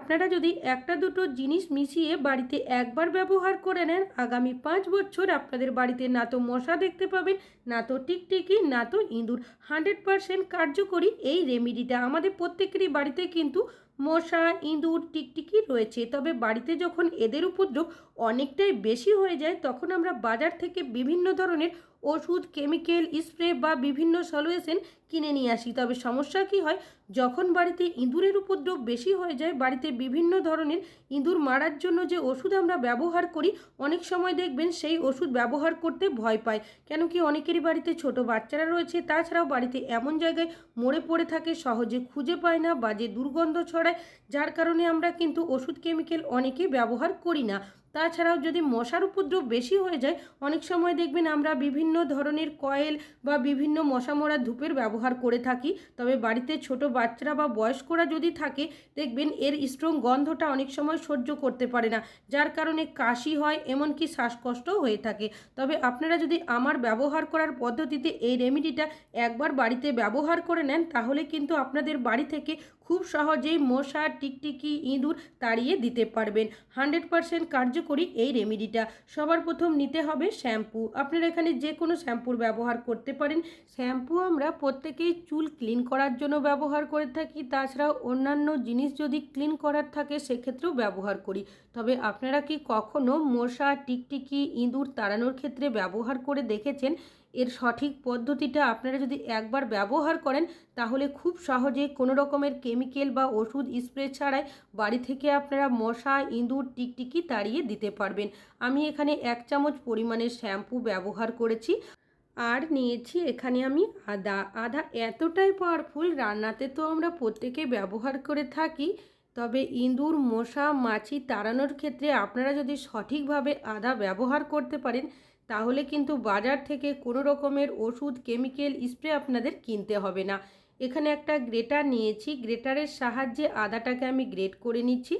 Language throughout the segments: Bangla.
আপনারা যদি একটা দুটো জিনিস মিশিয়ে বাড়িতে একবার ব্যবহার করে নেন, আগামী 5 বছর আপনাদের বাড়িতে না তো মশা দেখতে পাবেন, না তো টিকটিকি, না তো ইঁদুর। 100% কার্যকরী এই রেমেডিটা। আমাদের প্রত্যেকেরই বাড়িতে কিন্তু মশা, ইঁদুর, টিকটিকি রয়েছে। তবে বাড়িতে যখন এদের উপদ্রব অনেকটাই বেশি হয়ে যায়, তখন আমরা বাজার থেকে বিভিন্ন ধরনের ওষুধ, কেমিক্যাল স্প্রে বা বিভিন্ন সলিউশন কিনে নিয়ে আসি। তবে সমস্যা কি হয়, যখন বাড়িতে ইঁদুরের উপদ্রব বেশি হয়ে যায়, বাড়িতে বিভিন্ন ধরনের ইঁদুর মারার জন্য যে ওষুধ আমরা ব্যবহার করি, অনেক সময় দেখবেন সেই ওষুধ ব্যবহার করতে ভয় পায়। কেন কি, অনেকেরই বাড়িতে ছোট বাচ্চারা রয়েছে, তাছাড়াও বাড়িতে এমন জায়গায় মরে পড়ে থাকে, সহজে খুঁজে পায় না, বাজে দুর্গন্ধ ছড়ায়, যার কারণে আমরা কিন্তু ওষুধ, কেমিক্যাল অনেকেই ব্যবহার করি না। তাছাড়াও যদি মশার উপদ্রব বেশি হয়ে যায়, অনেক সময় দেখবেন আমরা বিভিন্ন ধরনের কয়েল বা বিভিন্ন মশা মরা ধূপের ব্যবহার করে থাকি। তবে বাড়িতে ছোট বাচ্চারা বা বয়স্করা যদি থাকে, দেখবেন এর স্ট্রং গন্ধটা অনেক সময় সহ্য করতে পারে না, যার কারণে কাশি হয়, এমনকি শ্বাসকষ্টও হয়ে থাকে। তবে আপনারা যদি আমার ব্যবহার করার পদ্ধতিতে এই রেমেডিটা একবার বাড়িতে ব্যবহার করে নেন, তাহলে কিন্তু আপনাদের বাড়ি থেকে খুব সহজেই মশা, টিকটিকি, ইঁদুর তাড়িয়ে দিতে পারবেন। 100% কার্যকরী এই রেমেডিটা। সবার প্রথম নিতে হবে শ্যাম্পু। আপনারা এখানে যে কোনো শ্যাম্পুর ব্যবহার করতে পারেন। শ্যাম্পু আমরা প্রত্যেকেই চুল ক্লিন করার জন্য ব্যবহার করে থাকি, তাছাড়াও অন্যান্য জিনিস যদি ক্লিন করার থাকে সেক্ষেত্রেও ব্যবহার করি। তবে আপনারা কি কখনো মশা, টিকটিকি, ইঁদুর তাড়ানোর ক্ষেত্রে ব্যবহার করে দেখেছেন? এর সঠিক পদ্ধতিটা আপনারা যদি একবার ব্যবহার করেন, তাহলে খুব সহজে কোনো রকমের কেমিক্যাল বা ওষুধ স্প্রে ছাড়াই বাড়ি থেকে আপনারা মশা, ইঁদুর, টিকটিকি তাড়িয়ে দিতে পারবেন। আমি এখানে 1 চামচ পরিমাণের শ্যাম্পু ব্যবহার করেছি, আর নিয়েছি এখানে আমি আদা। আদা এতটাই পাওয়ারফুল, রান্নাতে তো আমরা প্রত্যেকে ব্যবহার করে থাকি। তবে ইঁদুর, মশা, মাছি তাড়ানোর ক্ষেত্রে আপনারা যদি সঠিকভাবে আদা ব্যবহার করতে পারেন, তাহলে কিন্তু বাজার থেকে কোনো রকমের ওষুধ, কেমিক্যাল স্প্রে আপনাদের কিনতে হবে না। এখানে একটা গ্রেটার নিয়েছি, গ্রেটারের সাহায্যে আদাটাকে আমি গ্রেট করে নিচ্ছি।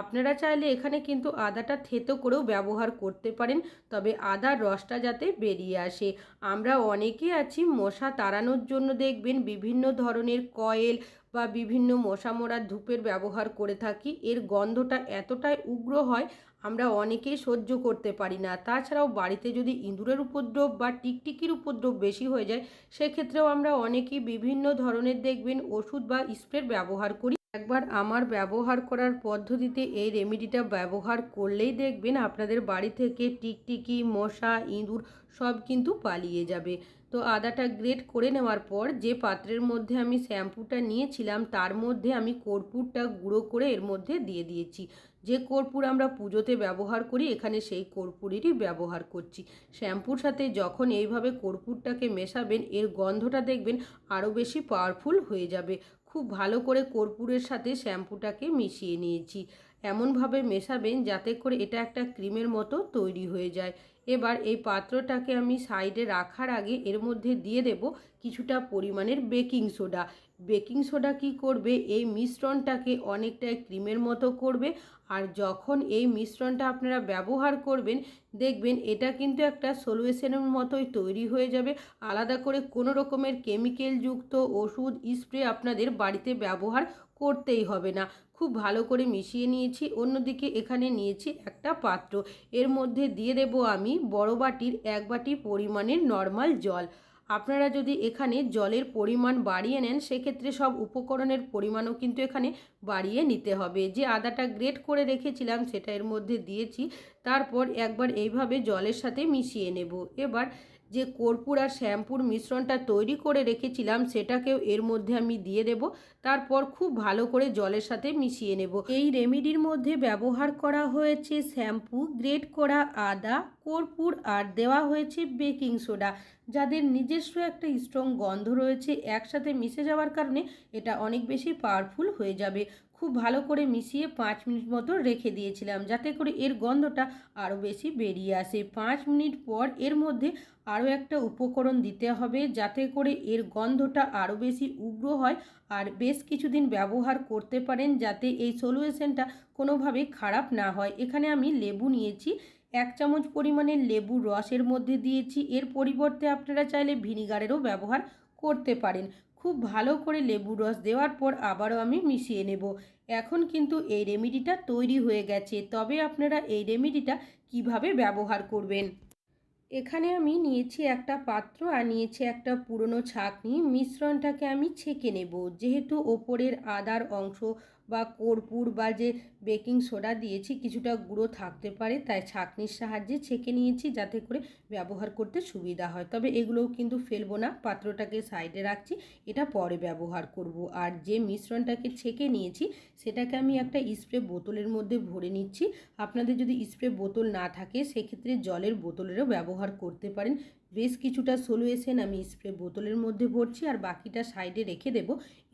আপনারা চাইলে এখানে কিন্তু আদাটা থেতো করেও ব্যবহার করতে পারেন, তবে আদার রসটা যাতে বেরিয়ে আসে। আমরা অনেকে আছি মশা তাড়ানোর জন্য দেখবেন বিভিন্ন ধরনের কয়েল বা বিভিন্ন মশা মরার ধূপের ব্যবহার করে থাকি। এর গন্ধটা এতটাই উগ্র হয়, আমরা অনেকেই সহ্য করতে পারি না। তাছাড়াও বাড়িতে যদি ইঁদুরের উপদ্রব বা টিকটিকির উপদ্রব বেশি হয়ে যায়, সেক্ষেত্রেও আমরা অনেকেই বিভিন্ন ধরনের দেখবেন ওষুধ বা স্প্রের ব্যবহার করি। একবার আমার ব্যবহার করার পদ্ধতিতে এই রেমেডিটা ব্যবহার করলেই দেখবেন আপনাদের বাড়ি থেকে টিকটিকি, মশা, ইঁদুর সব কিন্তু পালিয়ে যাবে। তো আদাটা গ্রেট করে নেওয়ার পর যে পাত্রের মধ্যে আমি শ্যাম্পুটা নিয়েছিলাম, তার মধ্যে আমি কর্পূরটা গুঁড়ো করে এর মধ্যে দিয়ে দিয়েছি। যে কর্পূর আমরা পুজোতে ব্যবহার করি, এখানে সেই কর্পূরেরই ব্যবহার করছি। শ্যাম্পুর সাথে যখন এইভাবে কর্পূরটাকে মেশাবেন, এর গন্ধটা দেখবেন আরও বেশি পাওয়ারফুল হয়ে যাবে। খুব ভালো করে কর্পূরের সাথে শ্যাম্পুটাকে মিশিয়ে নিয়েছি। এমনভাবে মেশাবেন যাতে করে এটা একটা ক্রিমের মতো তৈরি হয়ে যায়। এবার এই পাত্রটাকে আমি সাইডে রাখার আগে এর মধ্যে দিয়ে দেব কিছুটা পরিমাণের বেকিং সোডা। বেকিং সোডা কি করবে, এই মিশ্রণটাকে অনেকটাই ক্রিমের মতো করবে। আর যখন এই মিশ্রণটা আপনারা ব্যবহার করবেন, দেখবেন এটা কিন্তু একটা সলিউশনের মতোই তৈরি হয়ে যাবে। আলাদা করে কোনো রকমের কেমিক্যালযুক্ত ওষুধ, স্প্রে আপনাদের বাড়িতে ব্যবহার করতেই হবে না। খুব ভালো করে মিশিয়ে নিয়েছি। অন্যদিকে এখানে নিয়েছি একটা পাত্র, এর মধ্যে দিয়ে দেব আমি বড় বাটির 1 বাটি পরিমাণের নর্মাল জল। আপনারা যদি এখানে জলের পরিমাণ বাড়িয়ে নেন, সেক্ষেত্রে সব উপকরণের পরিমাণও কিন্তু এখানে বাড়িয়ে নিতে হবে। যে আদাটা গ্রেট করে রেখেছিলাম সেটা এর মধ্যে দিয়েছি, তারপর একবার এইভাবে জলের সাথে মিশিয়ে নেব। এবার যে কর্পূর আর শ্যাম্পুর মিশ্রণটা তৈরি করে রেখেছিলাম, সেটাকেও এর মধ্যে আমি দিয়ে দেব। তারপর খুব ভালো করে জলের সাথে মিশিয়ে নেব। এই রেমেডির মধ্যে ব্যবহার করা হয়েছে শ্যাম্পু, গ্রেট করা আদা, কর্পূর আর দেওয়া হয়েছে বেকিং সোডা, যাদের নিজস্ব একটা স্ট্রং গন্ধ রয়েছে। একসাথে মিশে যাওয়ার কারণে এটা অনেক বেশি পাওয়ারফুল হয়ে যাবে। খুব ভালো করে মিশিয়ে 5 মিনিট মতো রেখে দিয়েছিলাম, যাতে করে এর গন্ধটা আরও বেশি বেরিয়ে আসে। 5 মিনিট পর এর মধ্যে আরও একটা উপকরণ দিতে হবে, যাতে করে এর গন্ধটা আরও বেশি উগ্র হয় আর বেশ কিছুদিন ব্যবহার করতে পারেন, যাতে এই সলিউশনটা কোনোভাবে খারাপ না হয়। এখানে আমি লেবু নিয়েছি, 1 চামচ পরিমাণের লেবুর রসের মধ্যে দিয়েছি। এর পরিবর্তে আপনারা চাইলে ভিনিগারেরও ব্যবহার করতে পারেন। খুব ভালো করে লেবুর রস দেওয়ার পর আবারও আমি মিশিয়ে নেব। এখন কিন্তু এই রেমেডিটা তৈরি হয়ে গেছে। তবে আপনারা এই রেমেডিটা কিভাবে ব্যবহার করবেন। এখানে আমি নিয়েছি একটা পাত্র আর নিয়েছি একটা পুরনো ছাঁকনি। মিশ্রণটাকে আমি ছেঁকে নেব। যেহেতু ওপরের আদার অংশ বা কর্পূর বা যে বেকিং সোডা দিয়েছি কিছুটা গুঁড়ো থাকতে পারে, তাই ছাঁকনির সাহায্যে ছেঁকে নিয়েছি যাতে করে ব্যবহার করতে সুবিধা হয়। তবে এগুলোও কিন্তু ফেলবো না, পাত্রটাকে সাইডে রাখছি, এটা পরে ব্যবহার করব। আর যে মিশ্রণটাকে ছেঁকে নিয়েছি সেটাকে আমি একটা স্প্রে বোতলের মধ্যে ভরে নিচ্ছি। আপনাদের যদি স্প্রে বোতল না থাকে সেক্ষেত্রে জলের বোতলেরও ব্যবহার করতে পারেন। বেশ কিছুটা সলিউশন আমি স্প্রে বোতলের মধ্যে ভরছি আর বাকিটা সাইডে রেখে দেব,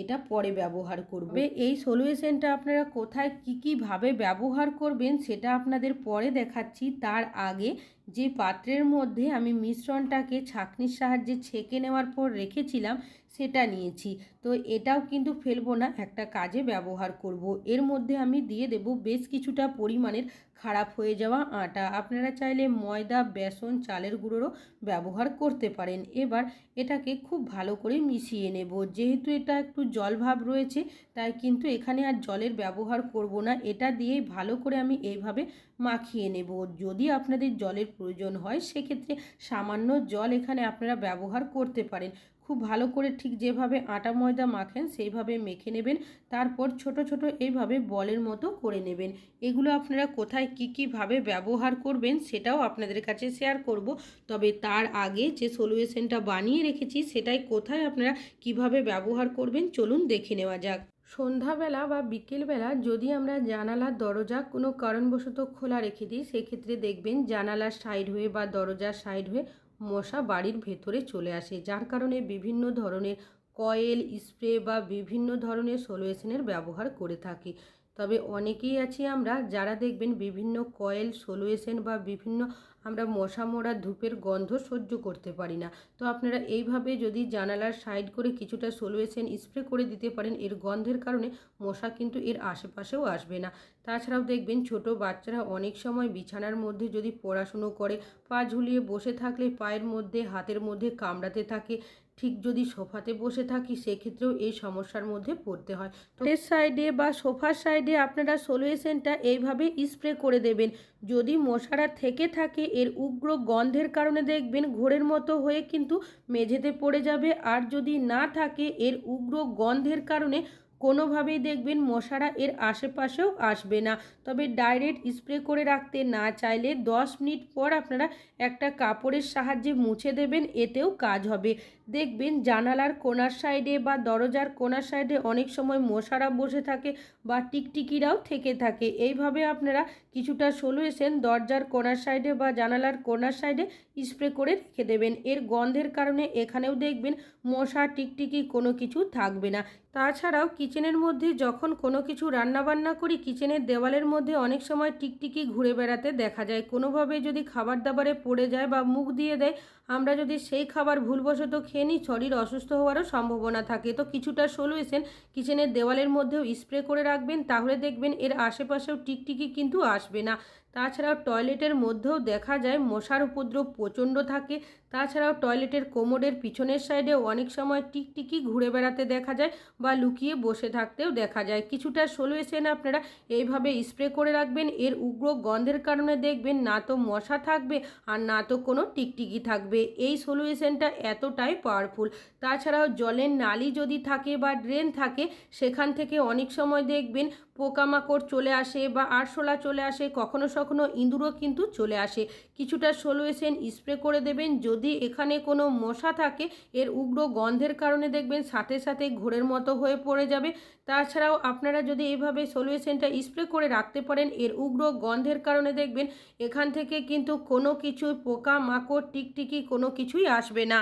এটা পরে ব্যবহার করব। এই সলিউশনটা আপনারা কোথায় কীভাবে ব্যবহার করবেন সেটা আপনাদের পরে দেখাচ্ছি। তার আগে যে পাত্রের মধ্যে আমি মিশ্রণটাকে ছাঁকনির সাহায্যে ছেঁকে নেওয়ার পর রেখেছিলাম সেটা নিয়েছি। তো এটাও কিন্তু ফেলবো না, একটা কাজে ব্যবহার করব। এর মধ্যে আমি দিয়ে দেব বেশ কিছুটা পরিমাণের খারাপ হয়ে যাওয়া আটা। আপনারা চাইলে ময়দা, বেসন, চালের গুঁড়োরও ব্যবহার করতে পারেন। এবার এটাকে খুব ভালো করে মিশিয়ে নেব। যেহেতু এটা একটু জল ভাব রয়েছে তাই কিন্তু এখানে আর জলের ব্যবহার করব না, এটা দিয়েই ভালো করে আমি এইভাবে মাখিয়ে নেব। যদি আপনাদের জলের প্রয়োজন হয় সেক্ষেত্রে সামান্য জল এখানে আপনারা ব্যবহার করতে পারেন। খুব ভালো করে ঠিক যেভাবে আটা ময়দা মাখেন সেইভাবে মেখে নেবেন। তারপর ছোট ছোট এইভাবে বলের মতো করে নেবেন। এগুলো আপনারা কোথায় কীভাবে ব্যবহার করবেন সেটাও আপনাদের কাছে শেয়ার করব। তবে তার আগে যে সলিউশনটা বানিয়ে রেখেছি সেটাই কোথায় আপনারা কিভাবে ব্যবহার করবেন চলুন দেখে নেওয়া যাক। সন্ধ্যাবেলা বা বিকেলবেলা যদি আমরা জানালার দরজা কোনো কারণবশত খোলা রেখে দিই সেক্ষেত্রে দেখবেন জানালার সাইড হয়ে বা দরজার সাইড হয়ে মশা বাড়ির ভেতরে চলে আসে, যার কারণে বিভিন্ন ধরনের কয়েল স্প্রে বা বিভিন্ন ধরনের সলিউশনের ব্যবহার করে থাকি। তবে অনেকেই আছি আমরা যারা দেখবেন বিভিন্ন কয়েল সলিউশন বা বিভিন্ন আমরা মশা মরা ধূপের গন্ধ সহ্য করতে পারি না। তো আপনারা এইভাবে যদি জানালার সাইড করে কিছুটা সলিউশন স্প্রে করে দিতে পারেন, এর গন্ধের কারণে মশা কিন্তু এর আশেপাশেও আসবে না। তাছাড়াও দেখবেন ছোট বাচ্চারা অনেক সময় বিছানার মধ্যে যদি পড়াশুনো করে পা ঝুলিয়ে বসে থাকলে পায়ের মধ্যে হাতের মধ্যে কামড়াতে থাকে। ঠিক যদি সোফাতে বসে থাকি সেক্ষেত্রেও এই সমস্যার মধ্যে পড়তে হয়। তো এর সাইডে বা সোফার সাইডে আপনারা সলিউশনটা এইভাবে স্প্রে করে দেবেন। যদি মশারা থেকে থাকে এর উগ্র গন্ধের কারণে দেখবেন ঘোরের মতো হয়ে কিন্তু মেঝেতে পড়ে যাবে। আর যদি না থাকে এর উগ্র গন্ধের কারণে কোনোভাবেই দেখবেন মশারা এর আশেপাশেও আসবে না। তবে ডাইরেক্ট স্প্রে করে রাখতে না চাইলে 10 মিনিট পর আপনারা একটা কাপড়ের সাহায্যে মুছে দেবেন, এতেও কাজ হবে। দেখবেন জানালার কোণার সাইডে বা দরজার কোণার সাইডে অনেক সময় মশারা বসে থাকে বা টিকটিকিরাও থেকে থাকে। এইভাবে আপনারা কিছুটা সলিউশন দরজার কোণার সাইডে বা জানালার কোণার সাইডে স্প্রে করে রেখে দেবেন। এর গন্ধের কারণে এখানেও দেখবেন মশা টিকটিকি কোনো কিছু থাকবে না। তাছাড়াও কিচেনের মধ্যে যখন কোনো কিছু রান্নাবান্না করি কিচেনের দেওয়ালের মধ্যে অনেক সময় টিকটিকি ঘুরে বেড়াতে দেখা যায়। কোনোভাবে যদি খাবার দাবারে পড়ে যায় বা মুখ দিয়ে দেয়, আমরা যদি সেই খাবার ভুলবশত খেয়ে নিই শরীর অসুস্থ হওয়ারও সম্ভাবনা থাকে। তো কিছুটা সলিউশন কিচেনের দেওয়ালের মধ্যেও স্প্রে করে রাখবেন, তাহলে দেখবেন এর আশেপাশেও টিকটিকি কিন্তু আসবে না। তাছাড়াও টয়লেটের মধ্যেও দেখা যায় মশার উপদ্রব প্রচণ্ড থাকে। তাছাড়াও টয়লেটের কোমোডের পিছনের সাইডেও অনেক সময় টিকটিকি ঘুরে বেড়াতে দেখা যায় বা লুকিয়ে বসে থাকতেও দেখা যায়। কিছুটা সলিউশন আপনারা এইভাবে স্প্রে করে রাখবেন। এর উগ্র গন্ধের কারণে দেখবেন না তো মশা থাকবে আর না তো কোনো টিকটিকি থাকবে। এই সলিউশনটা এতটাই পাওয়ারফুল। তাছাড়াও জলের নালি যদি থাকে বা ড্রেন থাকে সেখান থেকে অনেক সময় দেখবেন পোকামাকড় চলে আসে বা আরশোলা চলে আসে, কখনো কখনো ইঁদুরও কিন্তু চলে আসে। কিছুটা সলিউশন স্প্রে করে দেবেন। যদি এখানে কোনো মশা থাকে এর উগ্র গন্ধের কারণে দেখবেন সাথে সাথে ঘোরের মতো হয়ে পড়ে যাবে। তাছাড়াও আপনারা যদি এইভাবে সলিউশনটা স্প্রে করে রাখতে পারেন এর উগ্র গন্ধের কারণে দেখবেন এখান থেকে কিন্তু কোনো কিছু পোকা মাকড় টিকটিকি কোনো কিছুই আসবে না।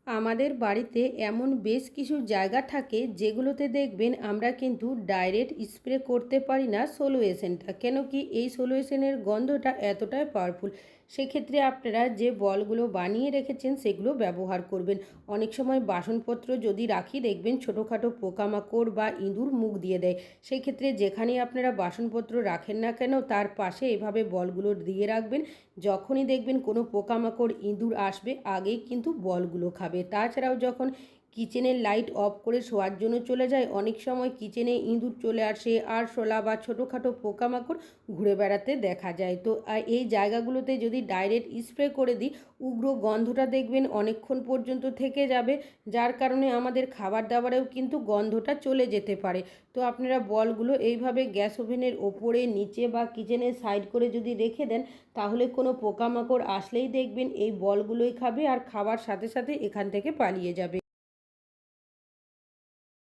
আমাদের বাড়িতে এমন বেশ কিছু জায়গা থাকে যেগুলোতে দেখবেন আমরা কিন্তু ডাইরেক্ট স্প্রে করতে পারি না সলিউশনটা, কেন কি এই সলিউশনের গন্ধটা এতটাই পাওয়ারফুল। সেক্ষেত্রে আপনারা যে বলগুলো বানিয়ে রেখেছেন সেগুলো ব্যবহার করবেন। অনেক সময় বাসনপত্র যদি রাখি দেখবেন ছোটোখাটো পোকামাকড় বা ইঁদুর মুখ দিয়ে দেয়। সেই ক্ষেত্রে যেখানেই আপনারা বাসনপত্র রাখেন না কেন তার পাশে এভাবে বলগুলো দিয়ে রাখবেন। যখনই দেখবেন কোনো পোকামাকড় ইঁদুর আসবে আগেই কিন্তু বলগুলো খাবে। তাছাড়াও যখন কিচেনের লাইট অফ করে শোয়ার জন্য চলে যায়, অনেক সময় কিচেনে ইঁদুর চলে আসে, আরশোলা বা ছোটোখাটো পোকামাকড় ঘুরে বেড়াতে দেখা যায়। তো এই জায়গাগুলোতে যদি ডাইরেক্ট স্প্রে করে দিই, উগ্র গন্ধটা দেখবেন অনেকক্ষণ পর্যন্ত থেকে যাবে, যার কারণে আমাদের খাবার দাবারেও কিন্তু গন্ধটা চলে যেতে পারে। তো আপনারা বলগুলো এইভাবে গ্যাস ওভেনের ওপরে, নিচে বা কিচেনের সাইড করে যদি রেখে দেন, তাহলে কোনো পোকামাকড় আসলেই দেখবেন এই বলগুলোই খাবে আর খাবার সাথে সাথে এখান থেকে পালিয়ে যাবে।